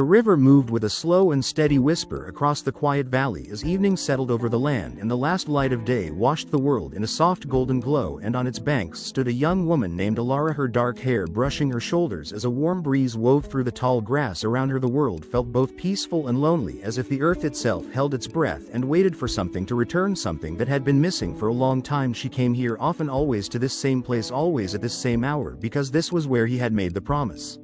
The river moved with a slow and steady whisper across the quiet valley as evening settled over the land and the last light of day washed the world in a soft golden glow, and on its banks stood a young woman named Elara, her dark hair brushing her shoulders as a warm breeze wove through the tall grass around her. The world felt both peaceful and lonely, as if the earth itself held its breath and waited for something to return, something that had been missing for a long time. She came here often, always to this same place, always at this same hour, because this was where he had made the promise.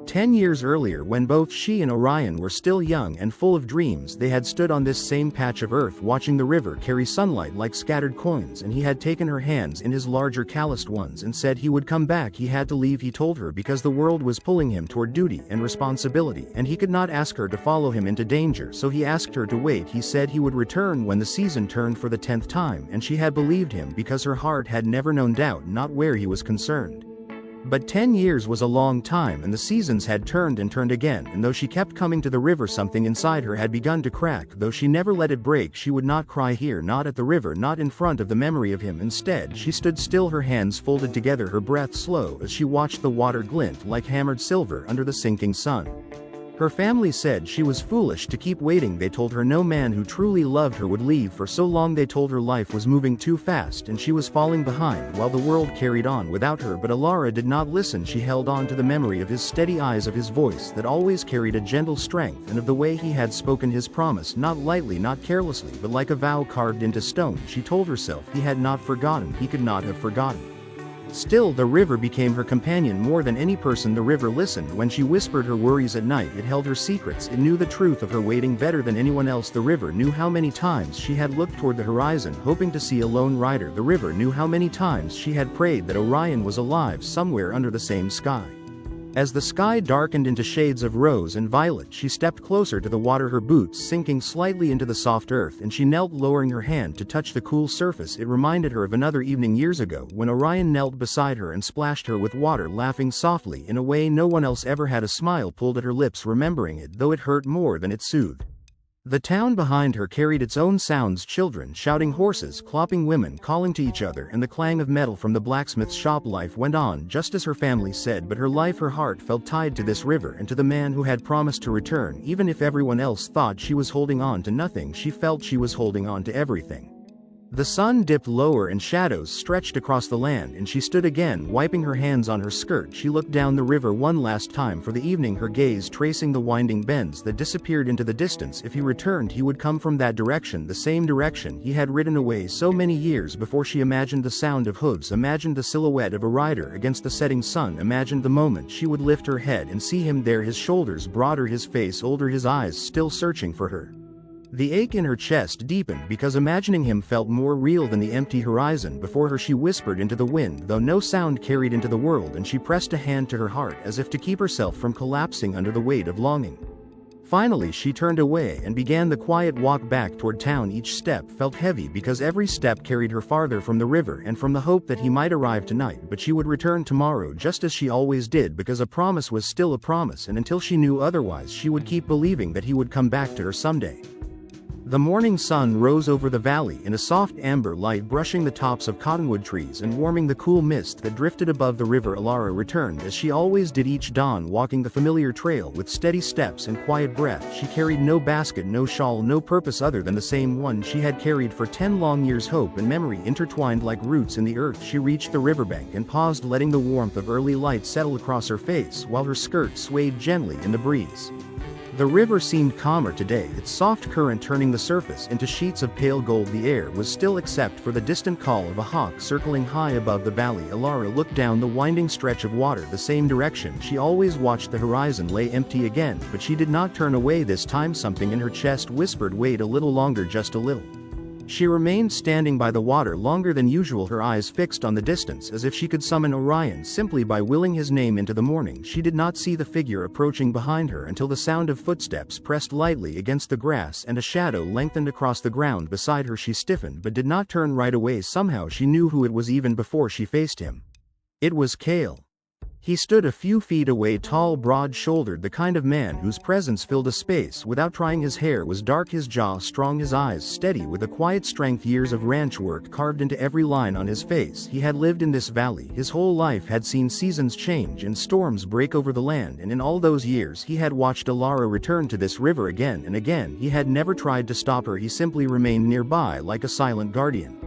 10 years earlier, when both she and Orion were still young and full of dreams, they had stood on this same patch of earth watching the river carry sunlight like scattered coins, and he had taken her hands in his larger calloused ones and said he would come back. He had to leave, he told her, because the world was pulling him toward duty and responsibility, and he could not ask her to follow him into danger, so he asked her to wait. He said he would return when the season turned for the 10th time, and she had believed him because her heart had never known doubt, not where he was concerned. But 10 years was a long time, and the seasons had turned and turned again, and though she kept coming to the river, something inside her had begun to crack. Though she never let it break, she would not cry here, not at the river, not in front of the memory of him. Instead, she stood still, her hands folded together, her breath slow, as she watched the water glint like hammered silver under the sinking sun. Her family said she was foolish to keep waiting. They told her no man who truly loved her would leave for so long. They told her life was moving too fast and she was falling behind while the world carried on without her. But Elara did not listen. She held on to the memory of his steady eyes, of his voice that always carried a gentle strength, and of the way he had spoken his promise, not lightly, not carelessly, but like a vow carved into stone. She told herself he had not forgotten, he could not have forgotten. Still, the river became her companion more than any person. The river listened when she whispered her worries at night. It held her secrets. It knew the truth of her waiting better than anyone else. The river knew how many times she had looked toward the horizon, hoping to see a lone rider. The river knew how many times she had prayed that Orion was alive somewhere under the same sky. As the sky darkened into shades of rose and violet, she stepped closer to the water, her boots sinking slightly into the soft earth, and she knelt, lowering her hand to touch the cool surface. It reminded her of another evening years ago when Orion knelt beside her and splashed her with water, laughing softly in a way no one else ever had. A smile pulled at her lips, remembering it, though it hurt more than it soothed. The town behind her carried its own sounds: children shouting, horses clopping, women calling to each other, and the clang of metal from the blacksmith's shop. Life went on just as her family said, but her life, her heart felt tied to this river and to the man who had promised to return. Even if everyone else thought she was holding on to nothing, she felt she was holding on to everything. The sun dipped lower and shadows stretched across the land, and she stood again, wiping her hands on her skirt. She looked down the river one last time for the evening, her gaze tracing the winding bends that disappeared into the distance. If he returned, he would come from that direction, the same direction he had ridden away so many years before. She imagined the sound of hooves, imagined the silhouette of a rider against the setting sun, imagined the moment she would lift her head and see him there, his shoulders broader, his face older, his eyes still searching for her. The ache in her chest deepened because imagining him felt more real than the empty horizon before her. She whispered into the wind, though no sound carried into the world, and she pressed a hand to her heart as if to keep herself from collapsing under the weight of longing. Finally, she turned away and began the quiet walk back toward town. Each step felt heavy because every step carried her farther from the river and from the hope that he might arrive tonight, but she would return tomorrow just as she always did, because a promise was still a promise, and until she knew otherwise, she would keep believing that he would come back to her someday. The morning sun rose over the valley in a soft amber light, brushing the tops of cottonwood trees and warming the cool mist that drifted above the river. Elara returned as she always did each dawn, walking the familiar trail with steady steps and quiet breath. She carried no basket, no shawl, no purpose other than the same one she had carried for 10 long years, hope and memory intertwined like roots in the earth. She reached the riverbank and paused, letting the warmth of early light settle across her face while her skirt swayed gently in the breeze. The river seemed calmer today, its soft current turning the surface into sheets of pale gold. The air was still except for the distant call of a hawk circling high above the valley. Elara looked down the winding stretch of water, the same direction she always watched. The horizon lay empty again, but she did not turn away this time. Something in her chest whispered, wait a little longer, just a little. She remained standing by the water longer than usual, her eyes fixed on the distance, as if she could summon Orion simply by willing his name into the morning. She did not see the figure approaching behind her until the sound of footsteps pressed lightly against the grass and a shadow lengthened across the ground beside her. She stiffened but did not turn right away. Somehow she knew who it was even before she faced him. It was Kale. He stood a few feet away, tall, broad-shouldered, the kind of man whose presence filled a space without trying. His hair was dark, his jaw strong, his eyes steady with a quiet strength, years of ranch work carved into every line on his face. He had lived in this valley his whole life, had seen seasons change and storms break over the land, and in all those years he had watched Elara return to this river again and again. He had never tried to stop her, he simply remained nearby like a silent guardian.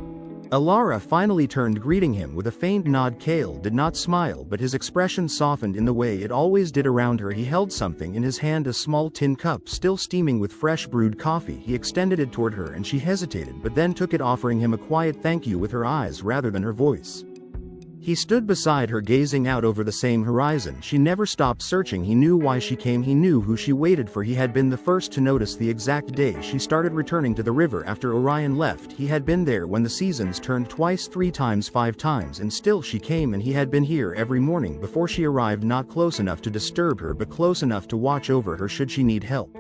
Elara finally turned, greeting him with a faint nod. Cale did not smile, but his expression softened in the way it always did around her. He held something in his hand, a small tin cup still steaming with fresh brewed coffee. He extended it toward her and she hesitated, but then took it, offering him a quiet thank you with her eyes rather than her voice. He stood beside her, gazing out over the same horizon. She never stopped searching. He knew why she came, he knew who she waited for. He had been the first to notice the exact day she started returning to the river after Orion left. He had been there when the seasons turned twice, 3 times, 5 times, and still she came, and he had been here every morning before she arrived, not close enough to disturb her, but close enough to watch over her should she need help.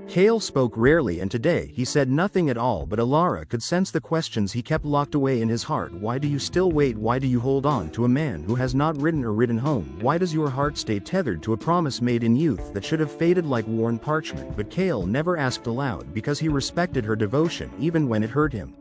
Cale spoke rarely, and today he said nothing at all, but Elara could sense the questions he kept locked away in his heart. Why do you still wait? Why do you hold on to a man who has not ridden home? Why does your heart stay tethered to a promise made in youth that should have faded like worn parchment? But Cale never asked aloud because he respected her devotion even when it hurt him.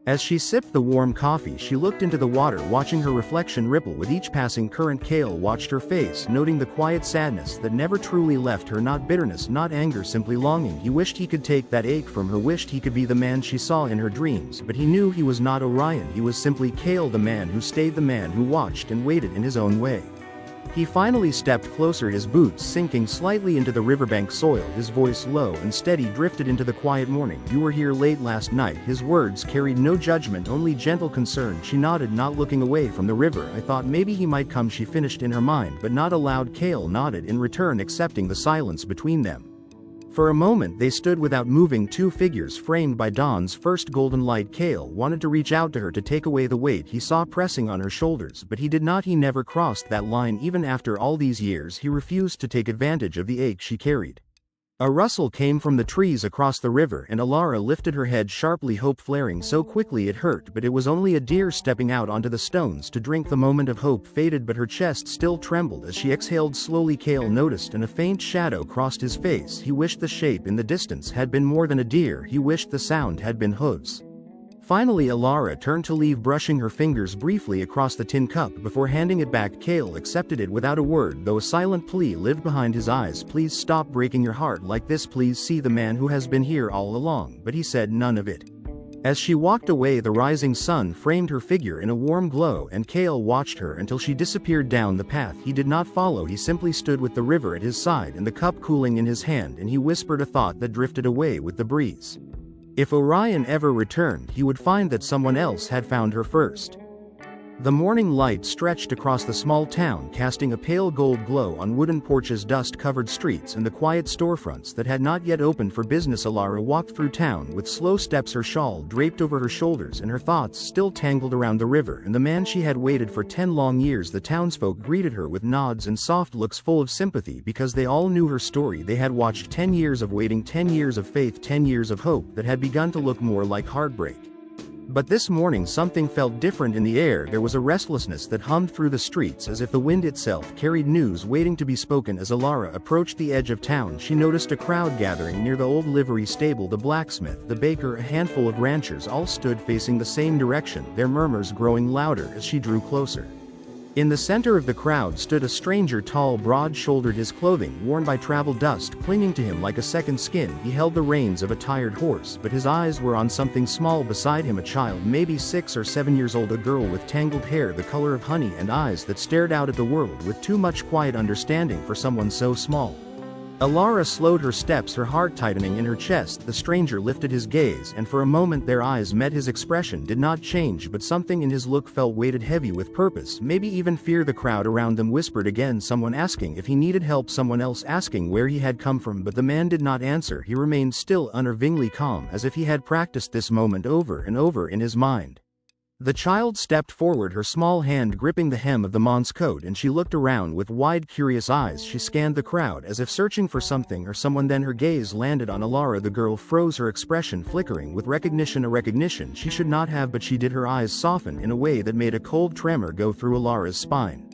As she sipped the warm coffee, she looked into the water, watching her reflection ripple with each passing current. Cale watched her face, noting the quiet sadness that never truly left her, not bitterness, not anger, simply longing. He wished he could take that ache from her, wished he could be the man she saw in her dreams, but he knew he was not Orion. He was simply Cale, the man who stayed, the man who watched and waited in his own way. He finally stepped closer, his boots sinking slightly into the riverbank soil, his voice low and steady drifted into the quiet morning. You were here late last night. His words carried no judgment, only gentle concern. She nodded, not looking away from the river. I thought maybe he might come, she finished in her mind, but not aloud. Cale nodded in return, accepting the silence between them. For a moment they stood without moving, 2 figures framed by dawn's first golden light. Cale wanted to reach out to her to take away the weight he saw pressing on her shoulders, but he did not. He never crossed that line. Even after all these years, he refused to take advantage of the ache she carried. A rustle came from the trees across the river, and Elara lifted her head sharply, hope flaring so quickly it hurt, but it was only a deer stepping out onto the stones to drink. The moment of hope faded, but her chest still trembled as she exhaled slowly. Cale noticed, and a faint shadow crossed his face. He wished the shape in the distance had been more than a deer. He wished the sound had been hooves. Finally Elara turned to leave, brushing her fingers briefly across the tin cup before handing it back. Cale accepted it without a word, though a silent plea lived behind his eyes. Please stop breaking your heart like this. Please see the man who has been here all along. But he said none of it. As she walked away, the rising sun framed her figure in a warm glow, and Cale watched her until she disappeared down the path. He did not follow, he simply stood with the river at his side and the cup cooling in his hand, and he whispered a thought that drifted away with the breeze. If Orion ever returned, he would find that someone else had found her first. The morning light stretched across the small town, casting a pale gold glow on wooden porches, dust-covered streets, and the quiet storefronts that had not yet opened for business. Elara walked through town with slow steps, her shawl draped over her shoulders and her thoughts still tangled around the river and the man she had waited for 10 long years. The townsfolk greeted her with nods and soft looks full of sympathy because they all knew her story. They had watched 10 years of waiting, 10 years of faith, 10 years of hope that had begun to look more like heartbreak. But this morning something felt different in the air. There was a restlessness that hummed through the streets as if the wind itself carried news waiting to be spoken. As Elara approached the edge of town, she noticed a crowd gathering near the old livery stable. The blacksmith, the baker, a handful of ranchers all stood facing the same direction, their murmurs growing louder as she drew closer. In the center of the crowd stood a stranger, tall, broad-shouldered, his clothing worn by travel dust clinging to him like a second skin. He held the reins of a tired horse, but his eyes were on something small beside him, a child, maybe 6 or 7 years old, a girl with tangled hair the color of honey and eyes that stared out at the world with too much quiet understanding for someone so small. Elara slowed her steps, her heart tightening in her chest. The stranger lifted his gaze, and for a moment their eyes met. His expression did not change, but something in his look felt weighted heavy with purpose, maybe even fear. The crowd around them whispered again, someone asking if he needed help, someone else asking where he had come from, but the man did not answer. He remained still, unnervingly calm, as if he had practiced this moment over and over in his mind. The child stepped forward, her small hand gripping the hem of the man's coat, and she looked around with wide, curious eyes. She scanned the crowd as if searching for something or someone, then her gaze landed on Elara. The girl froze, her expression flickering with recognition, a recognition she should not have, but she did. Her eyes softened in a way that made a cold tremor go through Elara's spine.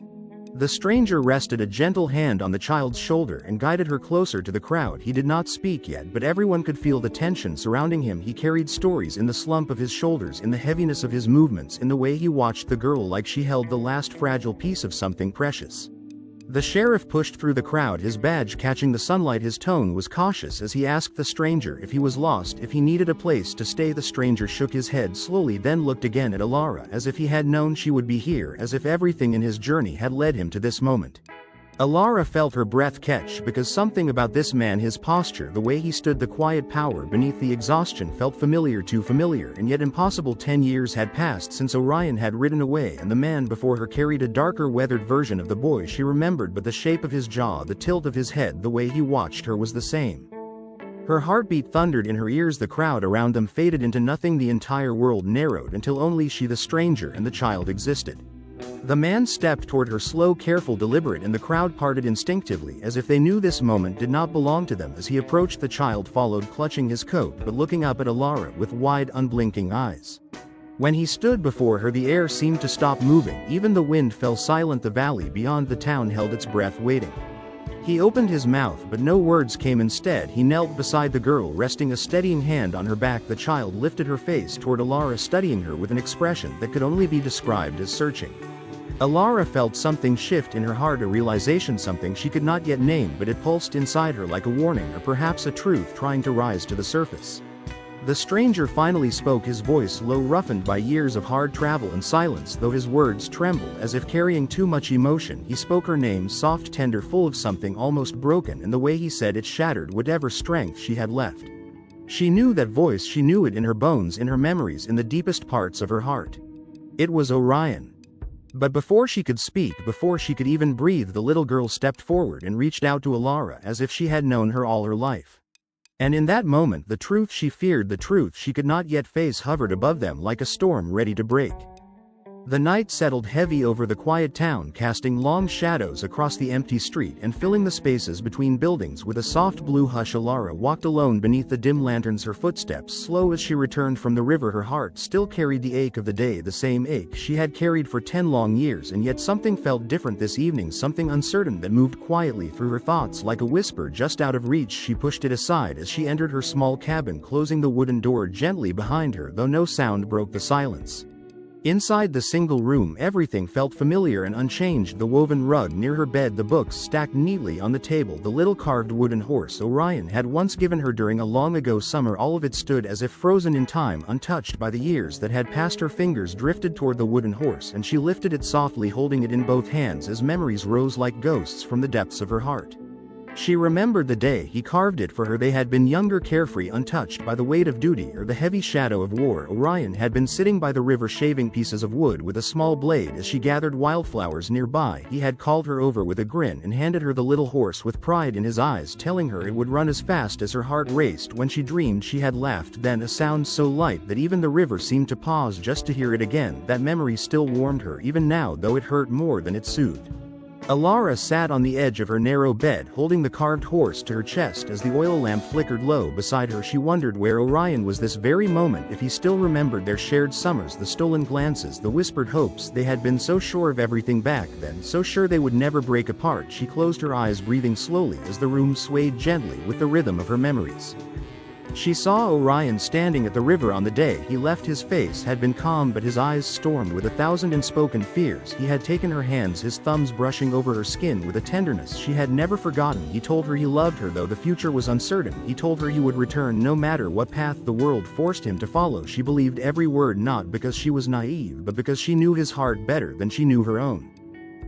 The stranger rested a gentle hand on the child's shoulder and guided her closer to the crowd. He did not speak yet, but everyone could feel the tension surrounding him. He carried stories in the slump of his shoulders, in the heaviness of his movements, in the way he watched the girl like she held the last fragile piece of something precious. The sheriff pushed through the crowd, his badge catching the sunlight. His tone was cautious as he asked the stranger if he was lost, if he needed a place to stay. The stranger shook his head slowly, then looked again at Elara, as if he had known she would be here, as if everything in his journey had led him to this moment. Elara felt her breath catch, because something about this man, his posture, the way he stood, the quiet power beneath the exhaustion, felt familiar, too familiar and yet impossible. 10 years had passed since Orion had ridden away, and the man before her carried a darker, weathered version of the boy she remembered, but the shape of his jaw, the tilt of his head, the way he watched her was the same. Her heartbeat thundered in her ears. The crowd around them faded into nothing. The entire world narrowed until only she, the stranger, and the child existed. The man stepped toward her, slow, careful, deliberate, and the crowd parted instinctively, as if they knew this moment did not belong to them. As he approached, the child followed, clutching his coat but looking up at Elara with wide, unblinking eyes. When he stood before her, the air seemed to stop moving, even the wind fell silent. The valley beyond the town held its breath, waiting. He opened his mouth, but no words came. Instead, he knelt beside the girl, resting a steadying hand on her back. The child lifted her face toward Elara, studying her with an expression that could only be described as searching. Elara felt something shift in her heart, a realization, something she could not yet name, but it pulsed inside her like a warning, or perhaps a truth trying to rise to the surface. The stranger finally spoke, his voice low, roughened by years of hard travel and silence, though his words trembled as if carrying too much emotion. He spoke her name, soft, tender, full of something almost broken, and the way he said it shattered whatever strength she had left. She knew that voice, she knew it in her bones, in her memories, in the deepest parts of her heart. It was Orion. But before she could speak, before she could even breathe, the little girl stepped forward and reached out to Elara as if she had known her all her life. And in that moment, the truth she feared, the truth she could not yet face, hovered above them like a storm ready to break. The night settled heavy over the quiet town, casting long shadows across the empty street and filling the spaces between buildings with a soft blue hush. Elara walked alone beneath the dim lanterns, her footsteps slow as she returned from the river. Her heart still carried the ache of the day, the same ache she had carried for 10 long years, and yet something felt different this evening, something uncertain that moved quietly through her thoughts like a whisper just out of reach. She pushed it aside as she entered her small cabin, closing the wooden door gently behind her, though no sound broke the silence. Inside the single room, everything felt familiar and unchanged. The woven rug near her bed, the books stacked neatly on the table, the little carved wooden horse Orion had once given her during a long ago summer, all of it stood as if frozen in time, untouched by the years that had passed. Her fingers drifted toward the wooden horse, and she lifted it softly, holding it in both hands as memories rose like ghosts from the depths of her heart. She remembered the day he carved it for her. They had been younger, carefree, untouched by the weight of duty or the heavy shadow of war. Orion had been sitting by the river, shaving pieces of wood with a small blade as she gathered wildflowers nearby. He had called her over with a grin and handed her the little horse with pride in his eyes, telling her it would run as fast as her heart raced. When she dreamed, she had laughed then, a sound so light that even the river seemed to pause just to hear it again. That memory still warmed her even now, though it hurt more than it soothed. Elara sat on the edge of her narrow bed, holding the carved horse to her chest as the oil lamp flickered low beside her. She wondered where Orion was this very moment, if he still remembered their shared summers, the stolen glances, the whispered hopes. They had been so sure of everything back then, so sure they would never break apart. She closed her eyes, breathing slowly as the room swayed gently with the rhythm of her memories. She saw Orion standing at the river on the day he left. His face had been calm, but his eyes stormed with 1,000 unspoken fears. He had taken her hands, his thumbs brushing over her skin with a tenderness she had never forgotten. He told her he loved her though the future was uncertain. He told her he would return no matter what path the world forced him to follow. She believed every word, not because she was naive, but because she knew his heart better than she knew her own.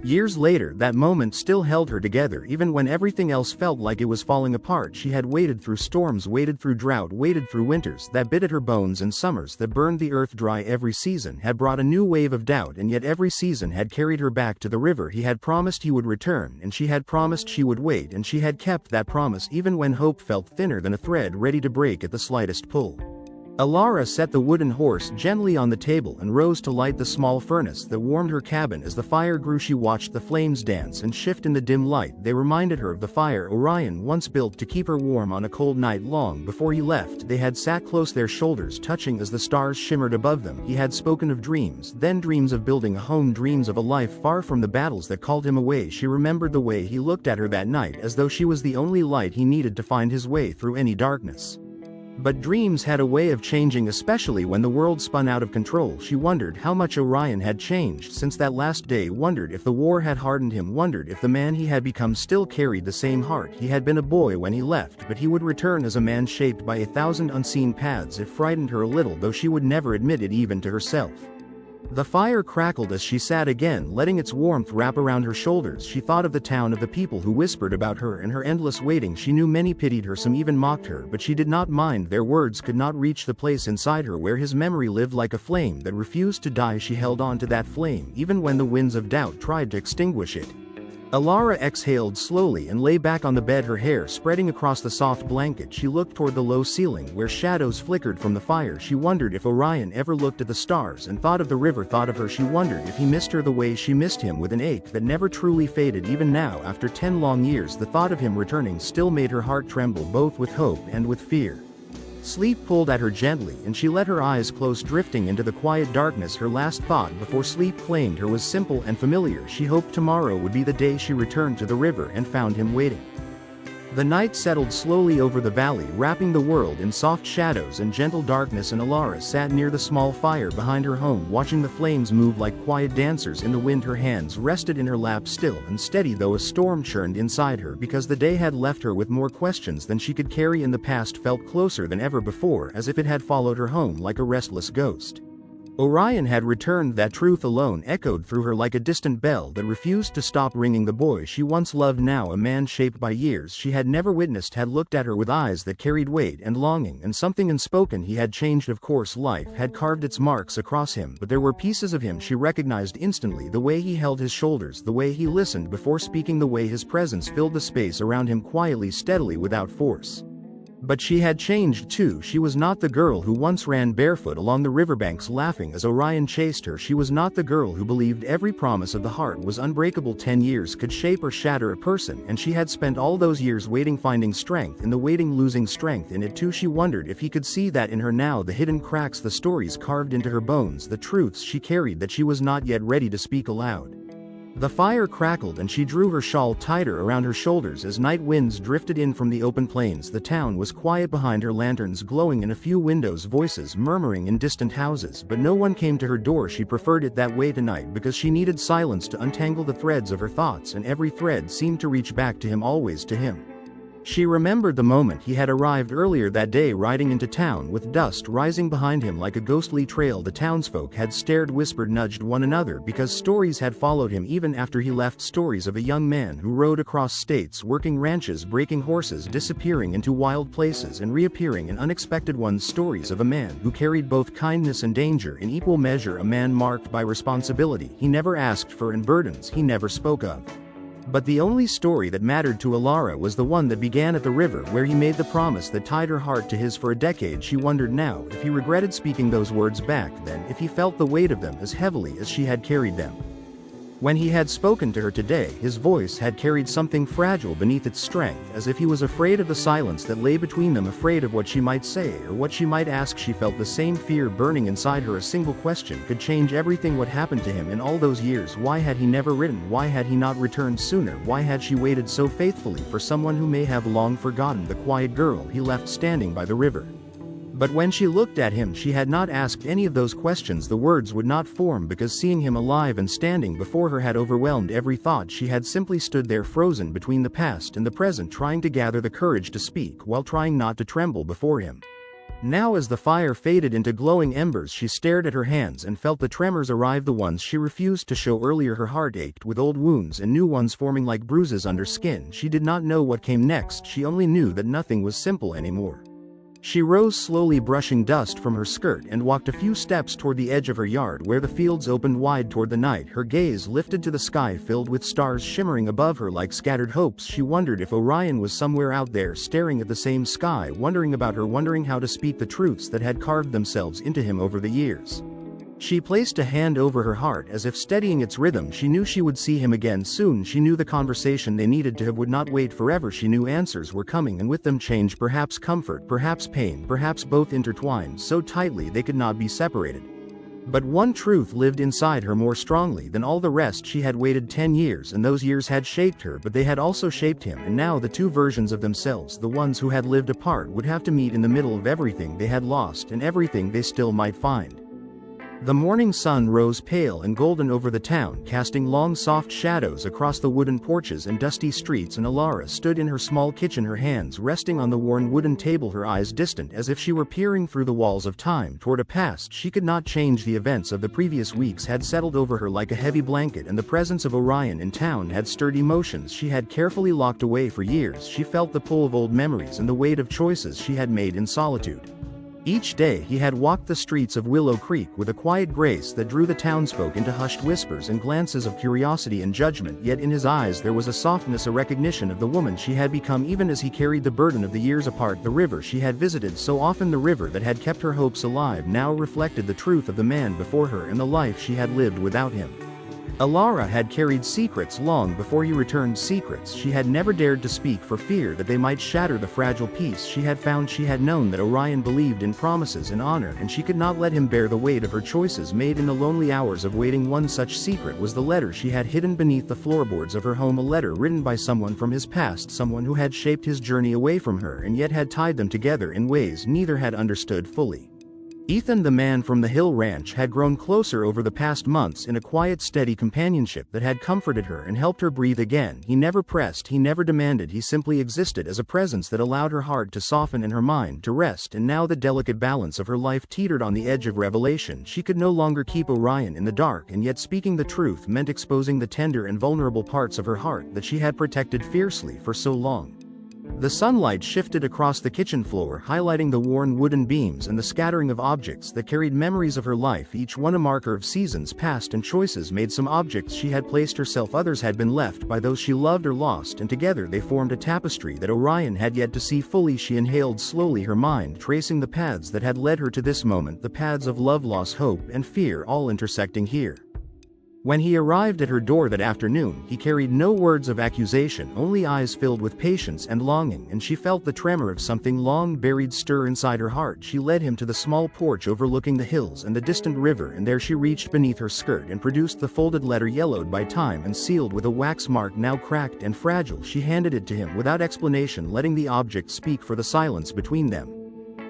Years later, that moment still held her together, even when everything else felt like it was falling apart. She had waded through storms, waded through drought, waded through winters that bit at her bones, and summers that burned the earth dry. Every season had brought a new wave of doubt, and yet every season had carried her back to the river. He had promised he would return, and she had promised she would wait, and she had kept that promise even when hope felt thinner than a thread ready to break at the slightest pull. Elara set the wooden horse gently on the table and rose to light the small furnace that warmed her cabin. As the fire grew, she watched the flames dance and shift in the dim light. They reminded her of the fire Orion once built to keep her warm on a cold night. Long before he left, they had sat close, their shoulders touching as the stars shimmered above them. He had spoken of dreams, then dreams of building a home, dreams of a life far from the battles that called him away. She remembered the way he looked at her that night, as though she was the only light he needed to find his way through any darkness. But dreams had a way of changing, especially when the world spun out of control. She wondered how much Orion had changed since that last day, wondered if the war had hardened him, wondered if the man he had become still carried the same heart. He had been a boy when he left, but he would return as a man shaped by 1,000 unseen paths. It frightened her a little, though she would never admit it even to herself. The fire crackled as she sat again, letting its warmth wrap around her shoulders. She thought of the town, of the people who whispered about her and her endless waiting. She knew many pitied her, some even mocked her, but she did not mind. Their words could not reach the place inside her where his memory lived like a flame that refused to die. She held on to that flame, even when the winds of doubt tried to extinguish it. Elara exhaled slowly and lay back on the bed, her hair spreading across the soft blanket. She looked toward the low ceiling where shadows flickered from the fire. She wondered if Orion ever looked at the stars and thought of the river, thought of her. She wondered if he missed her the way she missed him, with an ache that never truly faded. Even now, after 10 long years, the thought of him returning still made her heart tremble, both with hope and with fear. Sleep pulled at her gently, and she let her eyes close, drifting into the quiet darkness. Her last thought before sleep claimed her was simple and familiar. She hoped tomorrow would be the day she returned to the river and found him waiting. The night settled slowly over the valley, wrapping the world in soft shadows and gentle darkness, and Elara sat near the small fire behind her home, watching the flames move like quiet dancers in the wind. Her hands rested in her lap, still and steady, though a storm churned inside her, because the day had left her with more questions than she could carry, and the past felt closer than ever before, as if it had followed her home like a restless ghost. Orion had returned. That truth alone echoed through her like a distant bell that refused to stop ringing. The boy she once loved, now a man shaped by years she had never witnessed, had looked at her with eyes that carried weight and longing, and something unspoken. He had changed, of course. Life had carved its marks across him, but there were pieces of him she recognized instantly. The way he held his shoulders, the way he listened before speaking, the way his presence filled the space around him, quietly, steadily, without force. But she had changed too. She was not the girl who once ran barefoot along the riverbanks laughing as Orion chased her. She was not the girl who believed every promise of the heart was unbreakable. 10 years could shape or shatter a person, and she had spent all those years waiting, finding strength in the waiting, losing strength in it too. She wondered if he could see that in her now, the hidden cracks, the stories carved into her bones, the truths she carried that she was not yet ready to speak aloud. The fire crackled and she drew her shawl tighter around her shoulders as night winds drifted in from the open plains. The town was quiet behind her, lanterns glowing in a few windows, voices murmuring in distant houses, but no one came to her door. She preferred it that way tonight because she needed silence to untangle the threads of her thoughts, and every thread seemed to reach back to him, always to him. She remembered the moment he had arrived earlier that day, riding into town with dust rising behind him like a ghostly trail. The townsfolk had stared, whispered, nudged one another, because stories had followed him even after he left. Stories of a young man who rode across states, working ranches, breaking horses, disappearing into wild places and reappearing in unexpected ones. Stories of a man who carried both kindness and danger in equal measure, a man marked by responsibility he never asked for and burdens he never spoke of. But the only story that mattered to Elara was the one that began at the river, where he made the promise that tied her heart to his for a decade. She wondered now if he regretted speaking those words back then, if he felt the weight of them as heavily as she had carried them. When he had spoken to her today, his voice had carried something fragile beneath its strength, as if he was afraid of the silence that lay between them, afraid of what she might say or what she might ask. She felt the same fear burning inside her. A single question could change everything. What happened to him in all those years? Why had he never written? Why had he not returned sooner? Why had she waited so faithfully for someone who may have long forgotten the quiet girl he left standing by the river? But when she looked at him, she had not asked any of those questions. The words would not form, because seeing him alive and standing before her had overwhelmed every thought. She had simply stood there, frozen between the past and the present, trying to gather the courage to speak while trying not to tremble before him. Now, as the fire faded into glowing embers, she stared at her hands and felt the tremors arrive, the ones she refused to show earlier. Her heart ached with old wounds and new ones forming like bruises under skin. She did not know what came next. She only knew that nothing was simple anymore. She rose slowly, brushing dust from her skirt, and walked a few steps toward the edge of her yard where the fields opened wide toward the night. Her gaze lifted to the sky filled with stars shimmering above her like scattered hopes. She wondered if Orion was somewhere out there staring at the same sky, wondering about her, wondering how to speak the truths that had carved themselves into him over the years. She placed a hand over her heart as if steadying its rhythm. She knew she would see him again soon. She knew the conversation they needed to have would not wait forever. She knew answers were coming, and with them change, perhaps comfort, perhaps pain, perhaps both, intertwined so tightly they could not be separated. But one truth lived inside her more strongly than all the rest. She had waited 10 years, and those years had shaped her, but they had also shaped him, and now the two versions of themselves, the ones who had lived apart, would have to meet in the middle of everything they had lost and everything they still might find. The morning sun rose pale and golden over the town, casting long soft shadows across the wooden porches and dusty streets, and Elara stood in her small kitchen, her hands resting on the worn wooden table, her eyes distant as if she were peering through the walls of time toward a past she could not change. The events of the previous weeks had settled over her like a heavy blanket, and the presence of Orion in town had stirred emotions she had carefully locked away for years. She felt the pull of old memories and the weight of choices she had made in solitude. Each day he had walked the streets of Willow Creek with a quiet grace that drew the townsfolk into hushed whispers and glances of curiosity and judgment, yet in his eyes there was a softness, a recognition of the woman she had become, even as he carried the burden of the years apart. The river she had visited so often, the river that had kept her hopes alive, now reflected the truth of the man before her and the life she had lived without him. Elara had carried secrets long before he returned, secrets she had never dared to speak for fear that they might shatter the fragile peace she had found. She had known that Orion believed in promises and honor, and she could not let him bear the weight of her choices made in the lonely hours of waiting. One such secret was the letter she had hidden beneath the floorboards of her home, a letter written by someone from his past, someone who had shaped his journey away from her and yet had tied them together in ways neither had understood fully. Ethan, the man from the Hill Ranch, had grown closer over the past months in a quiet, steady companionship that had comforted her and helped her breathe again. He never pressed, he never demanded, he simply existed as a presence that allowed her heart to soften and her mind to rest. And now the delicate balance of her life teetered on the edge of revelation. She could no longer keep Orion in the dark, and yet speaking the truth meant exposing the tender and vulnerable parts of her heart that she had protected fiercely for so long. The sunlight shifted across the kitchen floor, highlighting the worn wooden beams and the scattering of objects that carried memories of her life, each one a marker of seasons past and choices made. Some objects she had placed herself, others had been left by those she loved or lost, and together they formed a tapestry that Orion had yet to see fully. She inhaled slowly, her mind tracing the paths that had led her to this moment, the paths of love, loss, hope, and fear, all intersecting here. When he arrived at her door that afternoon, he carried no words of accusation, only eyes filled with patience and longing, and she felt the tremor of something long buried stir inside her heart. She led him to the small porch overlooking the hills and the distant river, and there she reached beneath her skirt and produced the folded letter, yellowed by time and sealed with a wax mark, now cracked and fragile. She handed it to him without explanation, letting the object speak for the silence between them.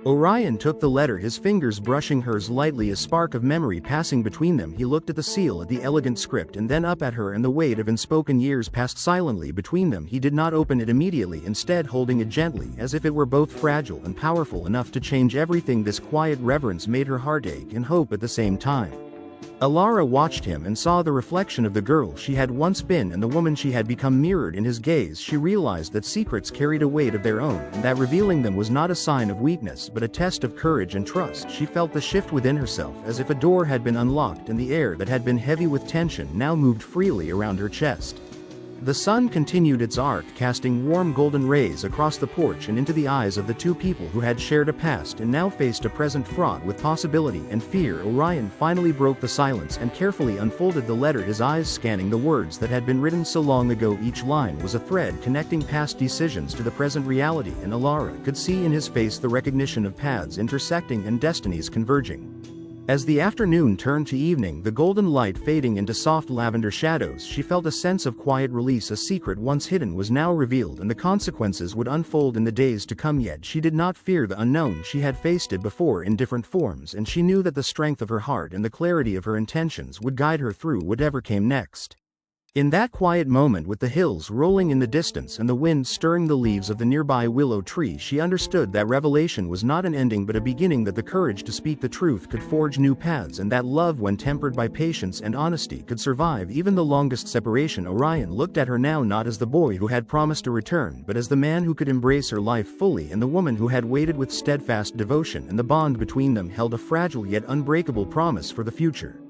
Orion took the letter, his fingers brushing hers lightly, a spark of memory passing between them. He looked at the seal, at the elegant script, and then up at her, and the weight of unspoken years passed silently between them. He did not open it immediately, instead holding it gently, as if it were both fragile and powerful enough to change everything. This quiet reverence made her heart ache and hope at the same time. Elara watched him and saw the reflection of the girl she had once been and the woman she had become mirrored in his gaze. She realized that secrets carried a weight of their own, and that revealing them was not a sign of weakness but a test of courage and trust. She felt the shift within herself, as if a door had been unlocked and the air that had been heavy with tension now moved freely around her chest. The sun continued its arc, casting warm golden rays across the porch and into the eyes of the two people who had shared a past and now faced a present fraught with possibility and fear. Orion finally broke the silence and carefully unfolded the letter, his eyes scanning the words that had been written so long ago. Each line was a thread connecting past decisions to the present reality, and Elara could see in his face the recognition of paths intersecting and destinies converging. As the afternoon turned to evening, the golden light fading into soft lavender shadows, she felt a sense of quiet release. A secret once hidden was now revealed, and the consequences would unfold in the days to come. Yet she did not fear the unknown. She had faced it before in different forms, and she knew that the strength of her heart and the clarity of her intentions would guide her through whatever came next. In that quiet moment, with the hills rolling in the distance and the wind stirring the leaves of the nearby willow tree, she understood that revelation was not an ending but a beginning, that the courage to speak the truth could forge new paths, and that love, when tempered by patience and honesty, could survive even the longest separation. Orion looked at her now not as the boy who had promised to return, but as the man who could embrace her life fully, and the woman who had waited with steadfast devotion, and the bond between them held a fragile yet unbreakable promise for the future.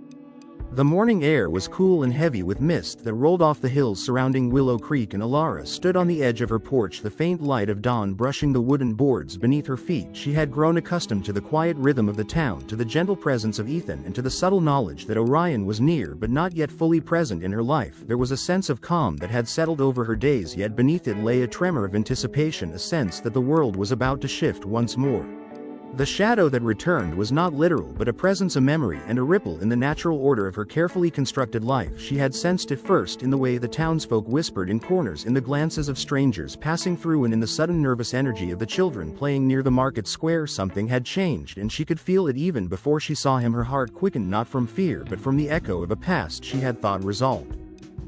The morning air was cool and heavy with mist that rolled off the hills surrounding Willow Creek, and Elara stood on the edge of her porch, the faint light of dawn brushing the wooden boards beneath her feet. She had grown accustomed to the quiet rhythm of the town, to the gentle presence of Ethan, and to the subtle knowledge that Orion was near but not yet fully present in her life. There was a sense of calm that had settled over her days, yet beneath it lay a tremor of anticipation, a sense that the world was about to shift once more. The shadow that returned was not literal but a presence, a memory, and a ripple in the natural order of her carefully constructed life. She had sensed it first in the way the townsfolk whispered in corners, in the glances of strangers passing through, and in the sudden nervous energy of the children playing near the market square. Something had changed, and she could feel it even before she saw him. Her heart quickened, not from fear but from the echo of a past she had thought resolved.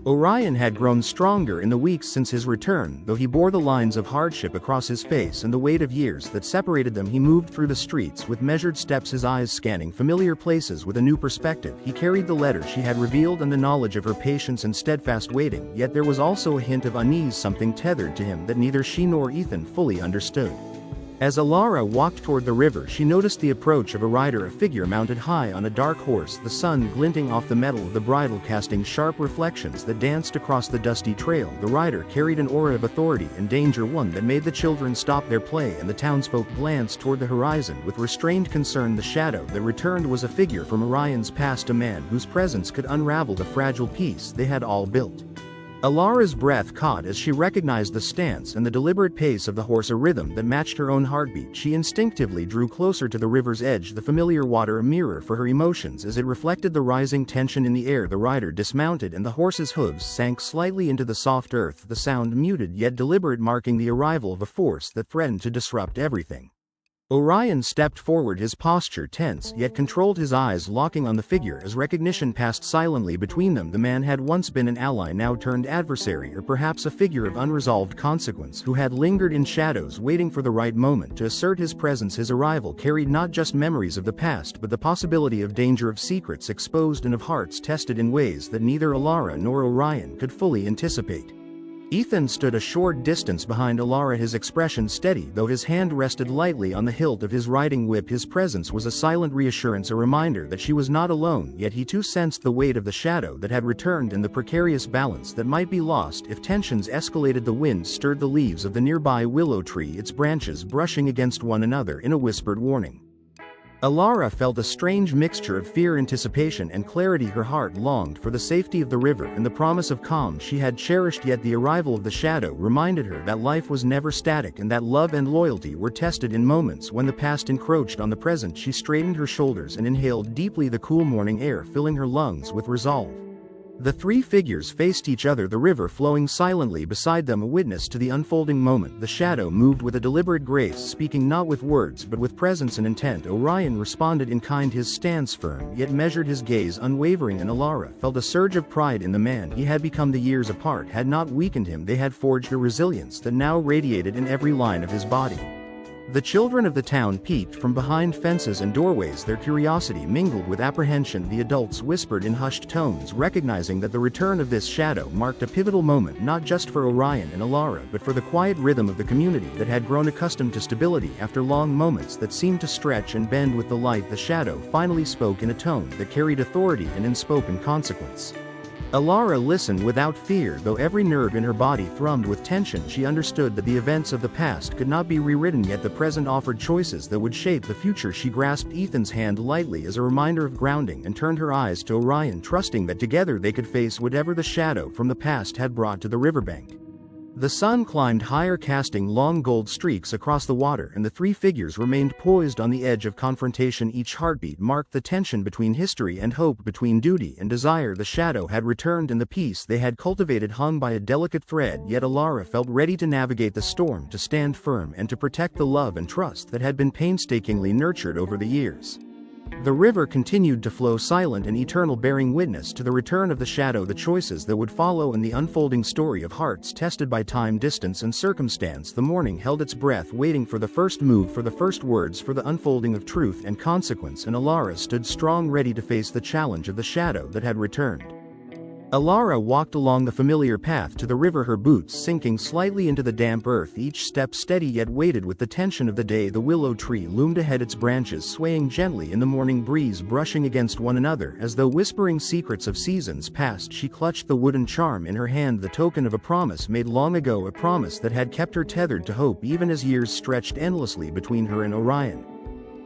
Orion had grown stronger in the weeks since his return, though he bore the lines of hardship across his face and the weight of years that separated them. He moved through the streets with measured steps, his eyes scanning familiar places with a new perspective. He carried the letter she had revealed and the knowledge of her patience and steadfast waiting, yet there was also a hint of unease, something tethered to him that neither she nor Ethan fully understood. As Elara walked toward the river, she noticed the approach of a rider, a figure mounted high on a dark horse, the sun glinting off the metal of the bridle, casting sharp reflections that danced across the dusty trail. The rider carried an aura of authority and danger, one that made the children stop their play and the townsfolk glance toward the horizon with restrained concern. The shadow that returned was a figure from Orion's past, a man whose presence could unravel the fragile peace they had all built. Elara's breath caught as she recognized the stance and the deliberate pace of the horse, a rhythm that matched her own heartbeat. She instinctively drew closer to the river's edge, the familiar water a mirror for her emotions as it reflected the rising tension in the air. The rider dismounted and the horse's hooves sank slightly into the soft earth, the sound muted yet deliberate, marking the arrival of a force that threatened to disrupt everything. Orion stepped forward, his posture tense yet controlled, his eyes locking on the figure as recognition passed silently between them. The man had once been an ally, now turned adversary, or perhaps a figure of unresolved consequence who had lingered in shadows waiting for the right moment to assert his presence. His arrival carried not just memories of the past but the possibility of danger, of secrets exposed, and of hearts tested in ways that neither Elara nor Orion could fully anticipate. Ethan stood a short distance behind Elara, his expression steady, though his hand rested lightly on the hilt of his riding whip. His presence was a silent reassurance, a reminder that she was not alone, yet he too sensed the weight of the shadow that had returned and the precarious balance that might be lost if tensions escalated. The wind stirred the leaves of the nearby willow tree, its branches brushing against one another in a whispered warning. Elara felt a strange mixture of fear, anticipation, and clarity. Her heart longed for the safety of the river and the promise of calm she had cherished, yet the arrival of the shadow reminded her that life was never static and that love and loyalty were tested in moments when the past encroached on the present. She straightened her shoulders and inhaled deeply, the cool morning air filling her lungs with resolve. The three figures faced each other, the river flowing silently beside them, a witness to the unfolding moment. The shadow moved with a deliberate grace, speaking not with words but with presence and intent. Orion responded in kind, his stance firm yet measured, his gaze unwavering, and Elara felt a surge of pride in the man he had become. The years apart had not weakened him, they had forged a resilience that now radiated in every line of his body. The children of the town peeked from behind fences and doorways, their curiosity mingled with apprehension. The adults whispered in hushed tones, recognizing that the return of this shadow marked a pivotal moment not just for Orion and Elara but for the quiet rhythm of the community that had grown accustomed to stability after long moments that seemed to stretch and bend with the light. The shadow finally spoke in a tone that carried authority and unspoken consequence. Elara listened without fear, though every nerve in her body thrummed with tension. She understood that the events of the past could not be rewritten, yet the present offered choices that would shape the future. She grasped Ethan's hand lightly as a reminder of grounding and turned her eyes to Orion, trusting that together they could face whatever the shadow from the past had brought to the riverbank. The sun climbed higher, casting long gold streaks across the water, and the three figures remained poised on the edge of confrontation. Each heartbeat marked the tension between history and hope, between duty and desire. The shadow had returned, and the peace they had cultivated hung by a delicate thread, yet Elara felt ready to navigate the storm, to stand firm and to protect the love and trust that had been painstakingly nurtured over the years. The river continued to flow silent and eternal, bearing witness to the return of the shadow, the choices that would follow, and the unfolding story of hearts tested by time, distance, and circumstance. The morning held its breath, waiting for the first move, for the first words, for the unfolding of truth and consequence, and Elara stood strong, ready to face the challenge of the shadow that had returned. Elara walked along the familiar path to the river, her boots sinking slightly into the damp earth, each step steady yet weighted with the tension of the day. The willow tree loomed ahead, its branches swaying gently in the morning breeze, brushing against one another as though whispering secrets of seasons past. She clutched the wooden charm in her hand, the token of a promise made long ago, a promise that had kept her tethered to hope even as years stretched endlessly between her and Orion.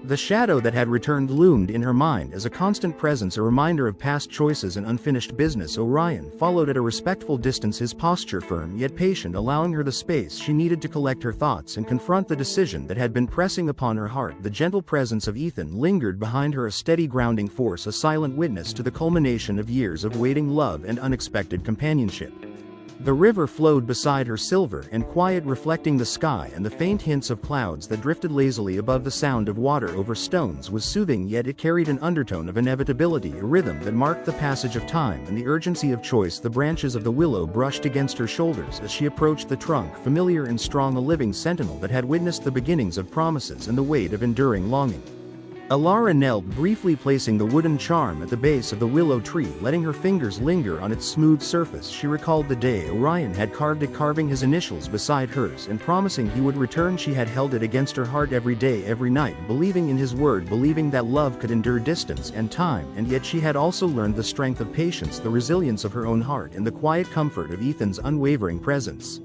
The shadow that had returned loomed in her mind as a constant presence, a reminder of past choices and unfinished business. Orion followed at a respectful distance, his posture firm yet patient, allowing her the space she needed to collect her thoughts and confront the decision that had been pressing upon her heart. The gentle presence of Ethan lingered behind her, a steady grounding force, a silent witness to the culmination of years of waiting, love, and unexpected companionship. The river flowed beside her, silver and quiet, reflecting the sky, and the faint hints of clouds that drifted lazily above. The sound of water over stones was soothing, yet it carried an undertone of inevitability, a rhythm that marked the passage of time and the urgency of choice. The branches of the willow brushed against her shoulders as she approached the trunk, familiar and strong, a living sentinel that had witnessed the beginnings of promises and the weight of enduring longing. Elara knelt, briefly placing the wooden charm at the base of the willow tree, letting her fingers linger on its smooth surface. She recalled the day Orion had carved it, carving his initials beside hers and promising he would return. She had held it against her heart every day, every night, believing in his word, believing that love could endure distance and time. And yet she had also learned the strength of patience, the resilience of her own heart, and the quiet comfort of Ethan's unwavering presence.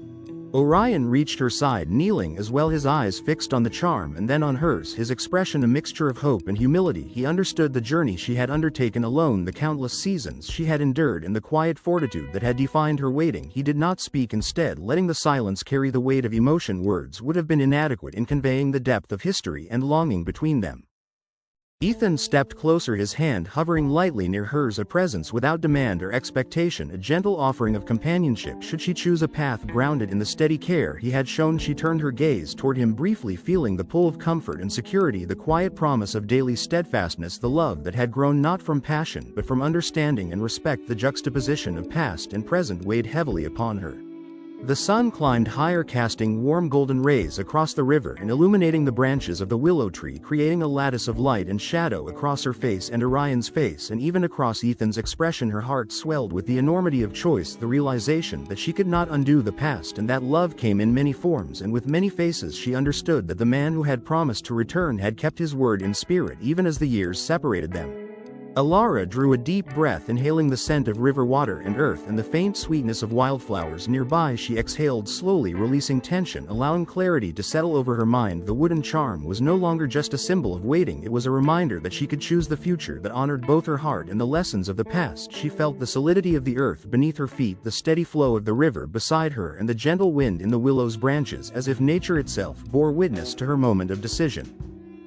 Orion reached her side, kneeling as well, his eyes fixed on the charm and then on hers, his expression a mixture of hope and humility. He understood the journey she had undertaken alone, the countless seasons she had endured, and the quiet fortitude that had defined her waiting. He did not speak, instead letting the silence carry the weight of emotion. Words would have been inadequate in conveying the depth of history and longing between them. Ethan stepped closer, his hand hovering lightly near hers, a presence without demand or expectation, a gentle offering of companionship should she choose a path grounded in the steady care he had shown. She turned her gaze toward him, briefly feeling the pull of comfort and security, the quiet promise of daily steadfastness, the love that had grown not from passion but from understanding and respect. The juxtaposition of past and present weighed heavily upon her. The sun climbed higher, casting warm golden rays across the river and illuminating the branches of the willow tree, creating a lattice of light and shadow across her face and Orion's face, and even across Ethan's expression. Her heart swelled with the enormity of choice, the realization that she could not undo the past and that love came in many forms and with many faces. She understood that the man who had promised to return had kept his word in spirit, even as the years separated them. Elara drew a deep breath, inhaling the scent of river water and earth and the faint sweetness of wildflowers nearby. She exhaled slowly, releasing tension, allowing clarity to settle over her mind. The wooden charm was no longer just a symbol of waiting, it was a reminder that she could choose the future that honored both her heart and the lessons of the past. She felt the solidity of the earth beneath her feet, the steady flow of the river beside her, and the gentle wind in the willow's branches, as if nature itself bore witness to her moment of decision.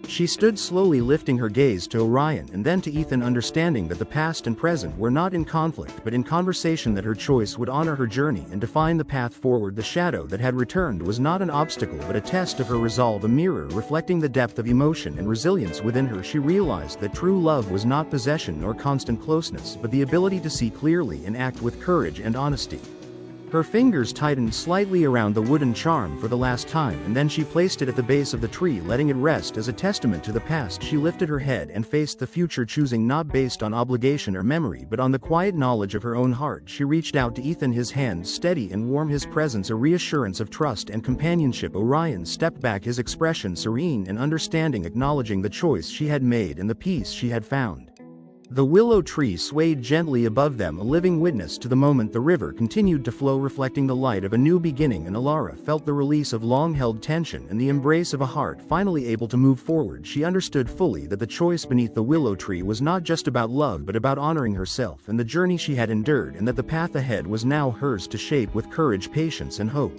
She stood slowly, lifting her gaze to Orion and then to Ethan, understanding that the past and present were not in conflict but in conversation, that her choice would honor her journey and define the path forward. The shadow that had returned was not an obstacle but a test of her resolve, a mirror reflecting the depth of emotion and resilience within her. She realized that true love was not possession nor constant closeness but the ability to see clearly and act with courage and honesty. Her fingers tightened slightly around the wooden charm for the last time, and then she placed it at the base of the tree, letting it rest as a testament to the past. She lifted her head and faced the future, choosing not based on obligation or memory but on the quiet knowledge of her own heart. She reached out to Ethan, his hand steady and warm, his presence a reassurance of trust and companionship. Orion stepped back, his expression serene and understanding, acknowledging the choice she had made and the peace she had found. The willow tree swayed gently above them, a living witness to the moment. The river continued to flow, reflecting the light of a new beginning, and Elara felt the release of long-held tension and the embrace of a heart finally able to move forward. She understood fully that the choice beneath the willow tree was not just about love but about honoring herself and the journey she had endured, and that the path ahead was now hers to shape with courage, patience, and hope.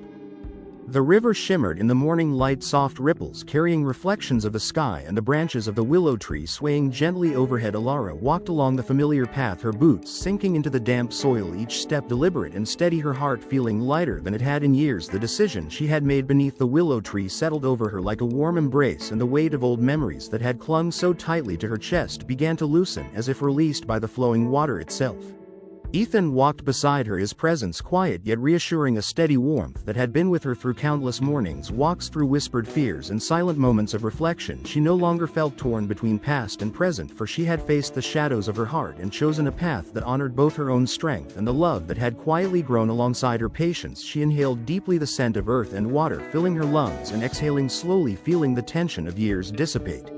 The river shimmered in the morning light, soft ripples carrying reflections of the sky and the branches of the willow tree swaying gently overhead. Elara walked along the familiar path, her boots sinking into the damp soil, each step deliberate and steady, her heart feeling lighter than it had in years. The decision she had made beneath the willow tree settled over her like a warm embrace, and the weight of old memories that had clung so tightly to her chest began to loosen as if released by the flowing water itself. Ethan walked beside her, his presence quiet yet reassuring, a steady warmth that had been with her through countless mornings, walks through whispered fears and silent moments of reflection. She no longer felt torn between past and present, for she had faced the shadows of her heart and chosen a path that honored both her own strength and the love that had quietly grown alongside her patience. She inhaled deeply, the scent of earth and water filling her lungs, and exhaling slowly, feeling the tension of years dissipate.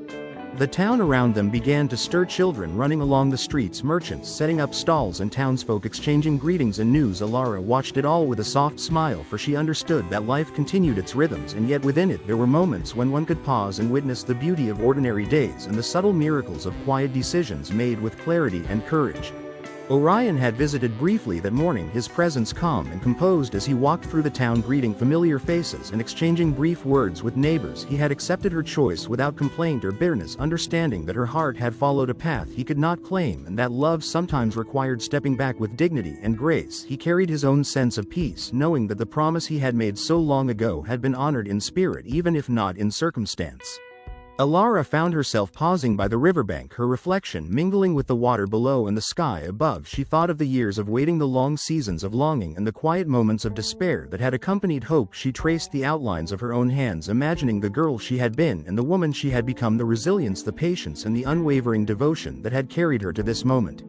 The town around them began to stir, children running along the streets, merchants setting up stalls, and townsfolk exchanging greetings and news. Elara watched it all with a soft smile, for she understood that life continued its rhythms, and yet within it there were moments when one could pause and witness the beauty of ordinary days and the subtle miracles of quiet decisions made with clarity and courage. Orion had visited briefly that morning, his presence calm and composed as he walked through the town, greeting familiar faces and exchanging brief words with neighbors. He had accepted her choice without complaint or bitterness, understanding that her heart had followed a path he could not claim, and that love sometimes required stepping back with dignity and grace. He carried his own sense of peace, knowing that the promise he had made so long ago had been honored in spirit, even if not in circumstance. Elara found herself pausing by the riverbank, her reflection mingling with the water below and the sky above. She thought of the years of waiting, the long seasons of longing, and the quiet moments of despair that had accompanied hope. She traced the outlines of her own hands, imagining the girl she had been and the woman she had become, the resilience, the patience, and the unwavering devotion that had carried her to this moment.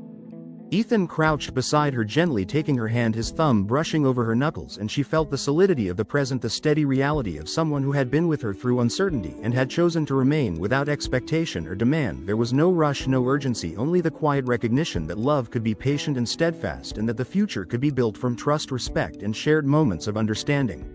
Ethan crouched beside her, gently taking her hand, his thumb brushing over her knuckles, and she felt the solidity of the present, the steady reality of someone who had been with her through uncertainty and had chosen to remain without expectation or demand. There was no rush, no urgency, only the quiet recognition that love could be patient and steadfast, and that the future could be built from trust, respect, and shared moments of understanding.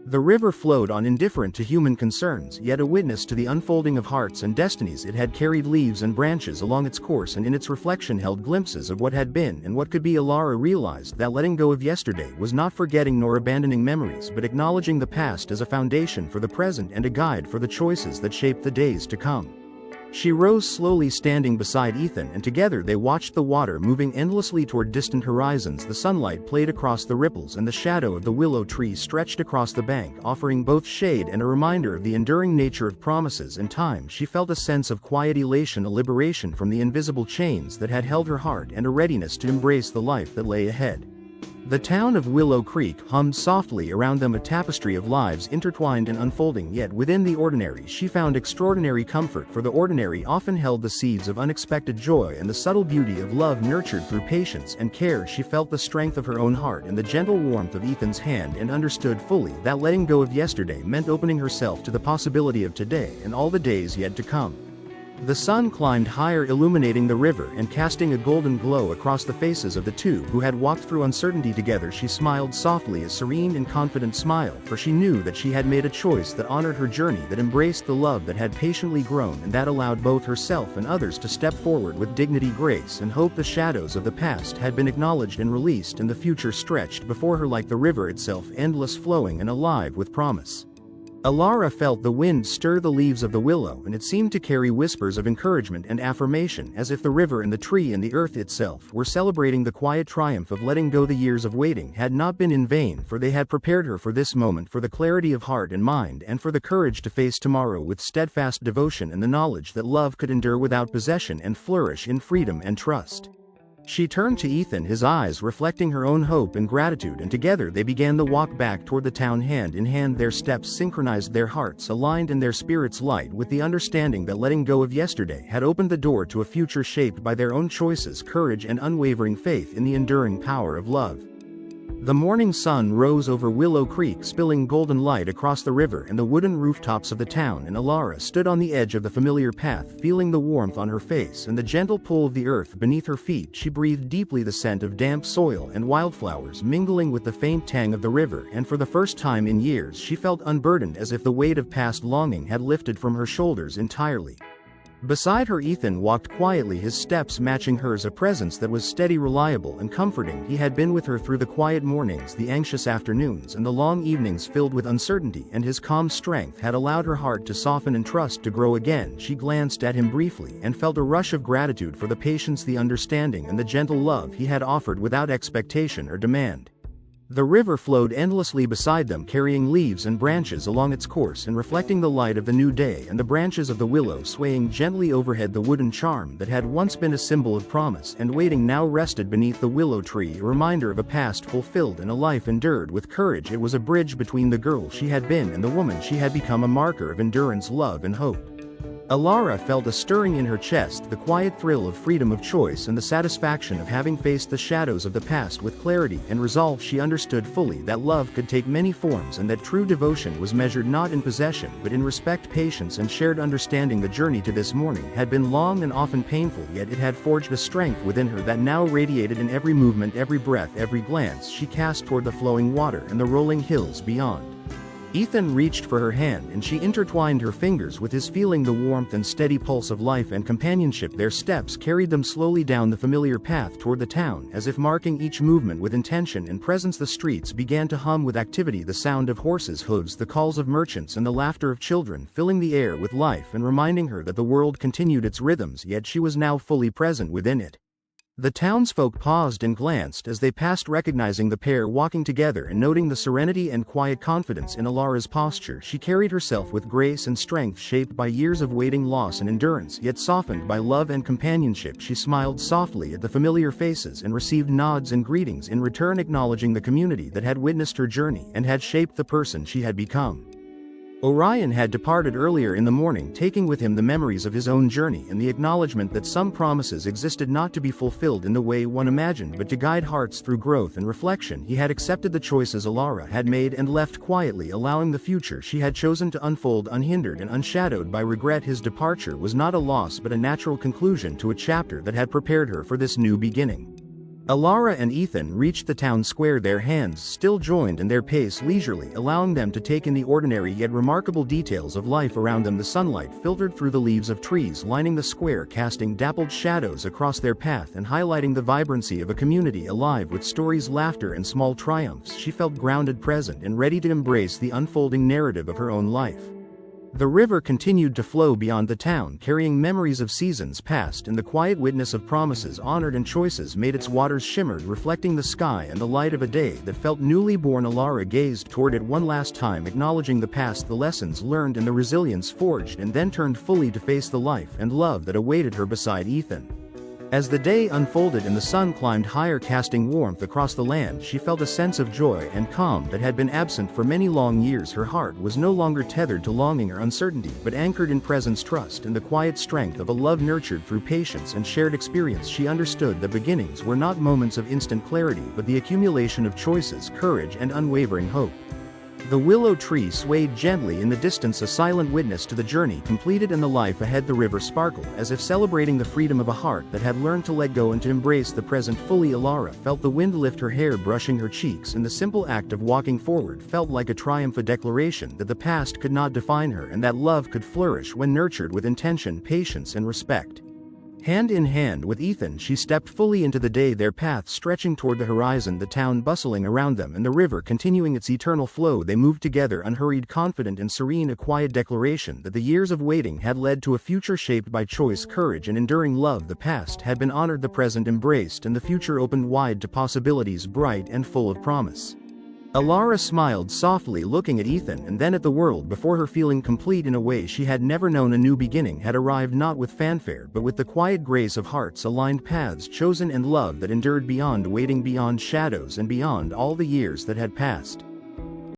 The river flowed on, indifferent to human concerns, yet a witness to the unfolding of hearts and destinies. It had carried leaves and branches along its course, and in its reflection held glimpses of what had been and what could be. Elara realized that letting go of yesterday was not forgetting nor abandoning memories, but acknowledging the past as a foundation for the present and a guide for the choices that shape the days to come. She rose slowly, standing beside Ethan, and together they watched the water moving endlessly toward distant horizons. The sunlight played across the ripples, and the shadow of the willow tree stretched across the bank, offering both shade and a reminder of the enduring nature of promises and time. She felt a sense of quiet elation, a liberation from the invisible chains that had held her heart, and a readiness to embrace the life that lay ahead. The town of Willow Creek hummed softly around them, a tapestry of lives intertwined and unfolding. Yet within the ordinary she found extraordinary comfort, for the ordinary often held the seeds of unexpected joy and the subtle beauty of love nurtured through patience and care. She felt the strength of her own heart and the gentle warmth of Ethan's hand, and understood fully that letting go of yesterday meant opening herself to the possibility of today and all the days yet to come. The sun climbed higher, illuminating the river and casting a golden glow across the faces of the two who had walked through uncertainty together. She smiled softly, a serene and confident smile, for she knew that she had made a choice that honored her journey, that embraced the love that had patiently grown, and that allowed both herself and others to step forward with dignity, grace, and hope. The shadows of the past had been acknowledged and released, and the future stretched before her like the river itself, endless, flowing, and alive with promise. Elara felt the wind stir the leaves of the willow, and it seemed to carry whispers of encouragement and affirmation, as if the river and the tree and the earth itself were celebrating the quiet triumph of letting go. The years of waiting had not been in vain, for they had prepared her for this moment, for the clarity of heart and mind, and for the courage to face tomorrow with steadfast devotion and the knowledge that love could endure without possession and flourish in freedom and trust. She turned to Ethan, his eyes reflecting her own hope and gratitude, and together they began the walk back toward the town, hand in hand, their steps synchronized, their hearts aligned, and their spirits light with the understanding that letting go of yesterday had opened the door to a future shaped by their own choices, courage, and unwavering faith in the enduring power of love. The morning sun rose over Willow Creek, spilling golden light across the river and the wooden rooftops of the town, and Elara stood on the edge of the familiar path, feeling the warmth on her face and the gentle pull of the earth beneath her feet. She breathed deeply, the scent of damp soil and wildflowers mingling with the faint tang of the river, and for the first time in years she felt unburdened, as if the weight of past longing had lifted from her shoulders entirely. Beside her Ethan walked quietly, his steps matching hers, a presence that was steady, reliable, and comforting. He had been with her through the quiet mornings, the anxious afternoons, and the long evenings filled with uncertainty, and his calm strength had allowed her heart to soften and trust to grow again. She glanced at him briefly and felt a rush of gratitude for the patience, the understanding, and the gentle love he had offered without expectation or demand. The river flowed endlessly beside them, carrying leaves and branches along its course and reflecting the light of the new day, and the branches of the willow swaying gently overhead. The wooden charm that had once been a symbol of promise and waiting now rested beneath the willow tree, a reminder of a past fulfilled and a life endured with courage. It was a bridge between the girl she had been and the woman she had become, a marker of endurance, love, and hope. Elara felt a stirring in her chest, the quiet thrill of freedom of choice and the satisfaction of having faced the shadows of the past with clarity and resolve. She understood fully that love could take many forms and that true devotion was measured not in possession but in respect, patience, and shared understanding. The journey to this morning had been long and often painful, yet it had forged a strength within her that now radiated in every movement, every breath, every glance she cast toward the flowing water and the rolling hills beyond. Ethan reached for her hand and she intertwined her fingers with his, feeling the warmth and steady pulse of life and companionship. Their steps carried them slowly down the familiar path toward the town, as if marking each movement with intention and presence. The streets began to hum with activity, the sound of horses' hooves, the calls of merchants, and the laughter of children filling the air with life and reminding her that the world continued its rhythms, yet she was now fully present within it. The townsfolk paused and glanced as they passed, recognizing the pair walking together and noting the serenity and quiet confidence in Elara's posture. She carried herself with grace and strength, shaped by years of waiting, loss, and endurance, yet softened by love and companionship. She smiled softly at the familiar faces and received nods and greetings in return, acknowledging the community that had witnessed her journey and had shaped the person she had become. Orion had departed earlier in the morning, taking with him the memories of his own journey and the acknowledgement that some promises existed not to be fulfilled in the way one imagined but to guide hearts through growth and reflection. He had accepted the choices Elara had made and left quietly, allowing the future she had chosen to unfold unhindered and unshadowed by regret. His departure was not a loss but a natural conclusion to a chapter that had prepared her for this new beginning. Elara and Ethan reached the town square, their hands still joined and their pace leisurely, allowing them to take in the ordinary yet remarkable details of life around them. The sunlight filtered through the leaves of trees lining the square, casting dappled shadows across their path and highlighting the vibrancy of a community alive with stories, laughter, and small triumphs. She felt grounded, present, and ready to embrace the unfolding narrative of her own life. The river continued to flow beyond the town, carrying memories of seasons past, and the quiet witness of promises honored and choices made. Its waters shimmered, reflecting the sky and the light of a day that felt newly born. Elara gazed toward it one last time, acknowledging the past, the lessons learned, and the resilience forged, and then turned fully to face the life and love that awaited her beside Ethan. As the day unfolded and the sun climbed higher, casting warmth across the land, she felt a sense of joy and calm that had been absent for many long years. Her heart was no longer tethered to longing or uncertainty, but anchored in presence, trust, and the quiet strength of a love nurtured through patience and shared experience. She understood that beginnings were not moments of instant clarity but the accumulation of choices, courage, and unwavering hope. The willow tree swayed gently in the distance, a silent witness to the journey completed and the life ahead. The river sparkled, as if celebrating the freedom of a heart that had learned to let go and to embrace the present fully. Elara felt the wind lift her hair, brushing her cheeks, and the simple act of walking forward felt like a triumph, a declaration that the past could not define her and that love could flourish when nurtured with intention, patience, and respect. Hand in hand with Ethan, she stepped fully into the day, their path stretching toward the horizon, the town bustling around them and the river continuing its eternal flow. They moved together, unhurried, confident, and serene, a quiet declaration that the years of waiting had led to a future shaped by choice, courage, and enduring love. The past had been honored, the present embraced, and the future opened wide to possibilities bright and full of promise. Elara smiled softly, looking at Ethan and then at the world before her, feeling complete in a way she had never known. A new beginning had arrived, not with fanfare but with the quiet grace of hearts aligned, paths chosen, and love that endured beyond waiting, beyond shadows, and beyond all the years that had passed.